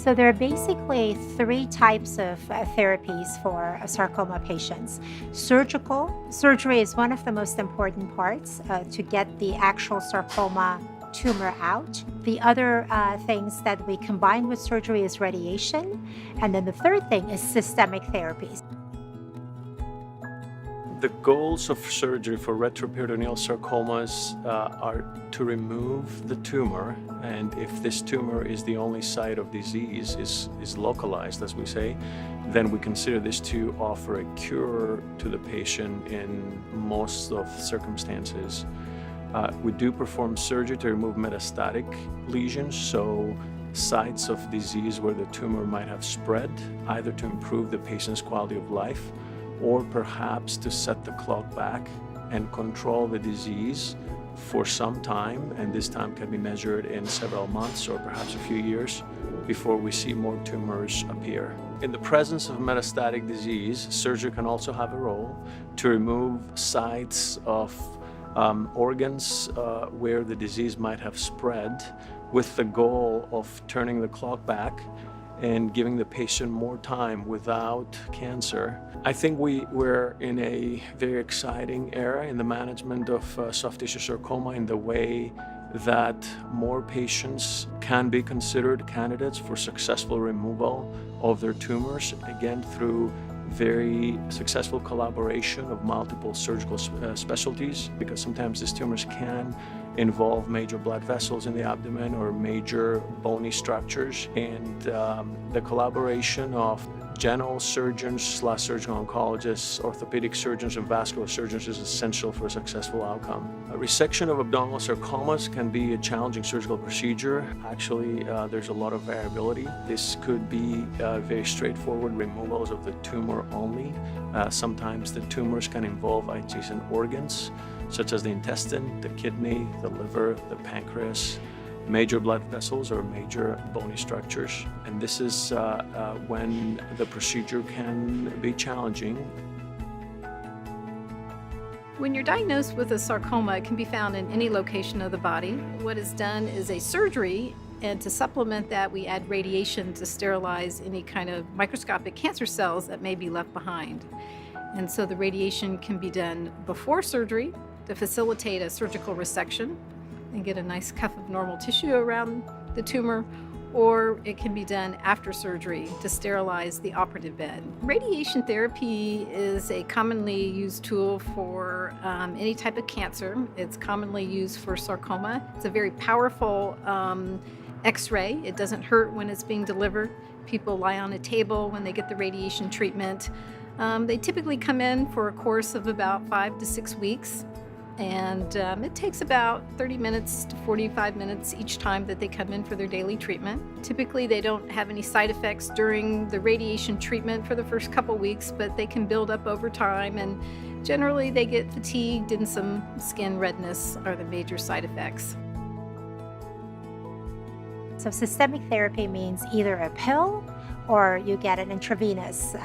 So there are basically three types of therapies for sarcoma patients. Surgery is one of the most important parts to get the actual sarcoma tumor out. The other things that we combine with surgery is radiation. And then the third thing is systemic therapies. The goals of surgery for retroperitoneal sarcomas are to remove the tumor, and if this tumor is the only site of disease, is localized, as we say, then we consider this to offer a cure to the patient in most of circumstances. We do perform surgery to remove metastatic lesions, so sites of disease where the tumor might have spread, either to improve the patient's quality of life or perhaps to set the clock back and control the disease for some time, and this time can be measured in several months or perhaps a few years before we see more tumors appear. In the presence of metastatic disease, surgery can also have a role to remove sites of organs where the disease might have spread, with the goal of turning the clock back and giving the patient more time without cancer. I think we're in a very exciting era in the management of soft tissue sarcoma, in the way that more patients can be considered candidates for successful removal of their tumors, again through very successful collaboration of multiple surgical specialties, because sometimes these tumors can involve major blood vessels in the abdomen or major bony structures, and the collaboration of general surgeons, surgical oncologists, orthopedic surgeons, and vascular surgeons is essential for a successful outcome. A resection of abdominal sarcomas can be a challenging surgical procedure. Actually, there's a lot of variability. This could be very straightforward removals of the tumor only. Sometimes the tumors can involve adjacent organs, such as the intestine, the kidney, the liver, the pancreas, major blood vessels or major bony structures. And this is when the procedure can be challenging. When you're diagnosed with a sarcoma, it can be found in any location of the body. What is done is a surgery, and to supplement that, we add radiation to sterilize any kind of microscopic cancer cells that may be left behind. And so the radiation can be done before surgery to facilitate a surgical resection and get a nice cuff of normal tissue around the tumor, or it can be done after surgery to sterilize the operative bed. Radiation therapy is a commonly used tool for any type of cancer. It's commonly used for sarcoma. It's a very powerful X-ray. It doesn't hurt when it's being delivered. People lie on a table when they get the radiation treatment. They typically come in for a course of about 5 to 6 weeks. And it takes about 30 minutes to 45 minutes each time that they come in for their daily treatment. Typically, they don't have any side effects during the radiation treatment for the first couple weeks, but they can build up over time, and generally they get fatigued and some skin redness are the major side effects. So systemic therapy means either a pill or you get an intravenous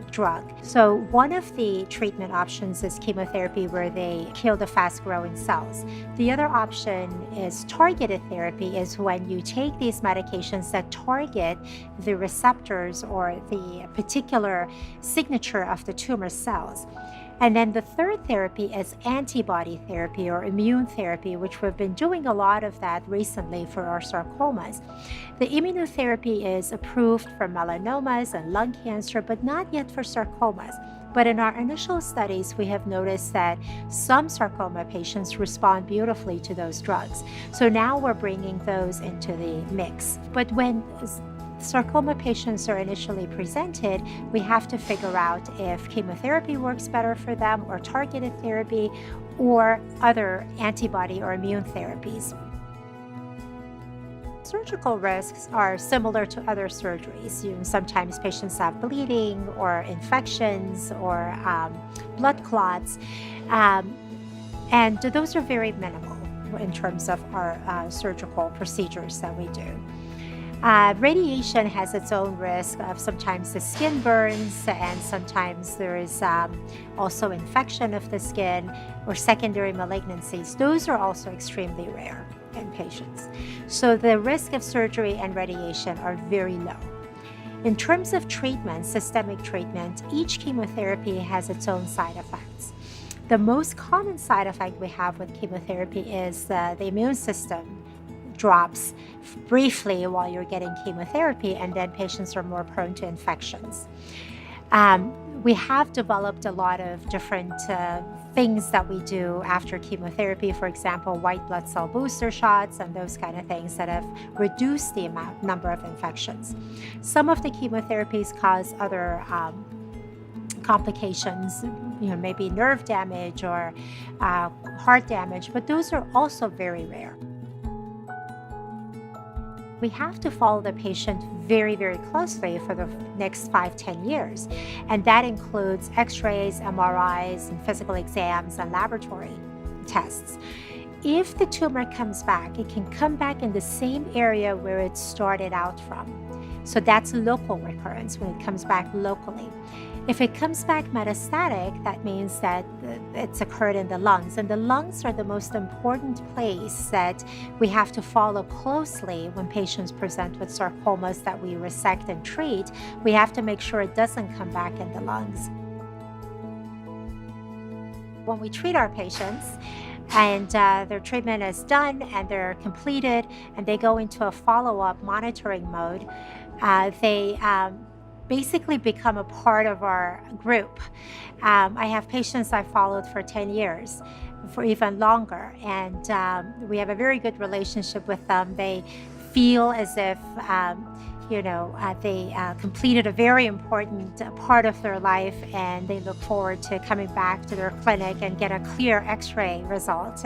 drug. So one of the treatment options is chemotherapy, where they kill the fast-growing cells. The other option is targeted therapy, is when you take these medications that target the receptors or the particular signature of the tumor cells. And then the third therapy is antibody therapy or immune therapy, which we've been doing a lot of that recently for our sarcomas. The immunotherapy is approved for melanomas and lung cancer, but not yet for sarcomas. But in our initial studies, we have noticed that some sarcoma patients respond beautifully to those drugs. So now we're bringing those into the mix. But when sarcoma patients are initially presented, we have to figure out if chemotherapy works better for them, or targeted therapy, or other antibody or immune therapies. Surgical risks are similar to other surgeries. Sometimes patients have bleeding or infections or blood clots, and those are very minimal in terms of our surgical procedures that we do. Radiation has its own risk of sometimes the skin burns, and sometimes there is also infection of the skin or secondary malignancies. Those are also extremely rare in patients. So the risk of surgery and radiation are very low. In terms of treatment, systemic treatment, each chemotherapy has its own side effects. The most common side effect we have with chemotherapy is the immune system drops briefly while you're getting chemotherapy, and then patients are more prone to infections. We have developed a lot of different things that we do after chemotherapy, for example, white blood cell booster shots and those kind of things that have reduced the number of infections. Some of the chemotherapies cause other complications, maybe nerve damage or heart damage, but those are also very rare. We have to follow the patient very, very closely for the next 5-10 years. And that includes x-rays, MRIs, and physical exams and laboratory tests. If the tumor comes back, it can come back in the same area where it started out from. So that's local recurrence, when it comes back locally. If it comes back metastatic, that means that it's occurred in the lungs. And the lungs are the most important place that we have to follow closely when patients present with sarcomas that we resect and treat. We have to make sure it doesn't come back in the lungs. When we treat our patients, and their treatment is done and they're completed, and they go into a follow-up monitoring mode, they basically become a part of our group. I have patients I followed for 10 years, for even longer, and we have a very good relationship with them. They feel as if they completed a very important part of their life, and they look forward to coming back to their clinic and get a clear x-ray result.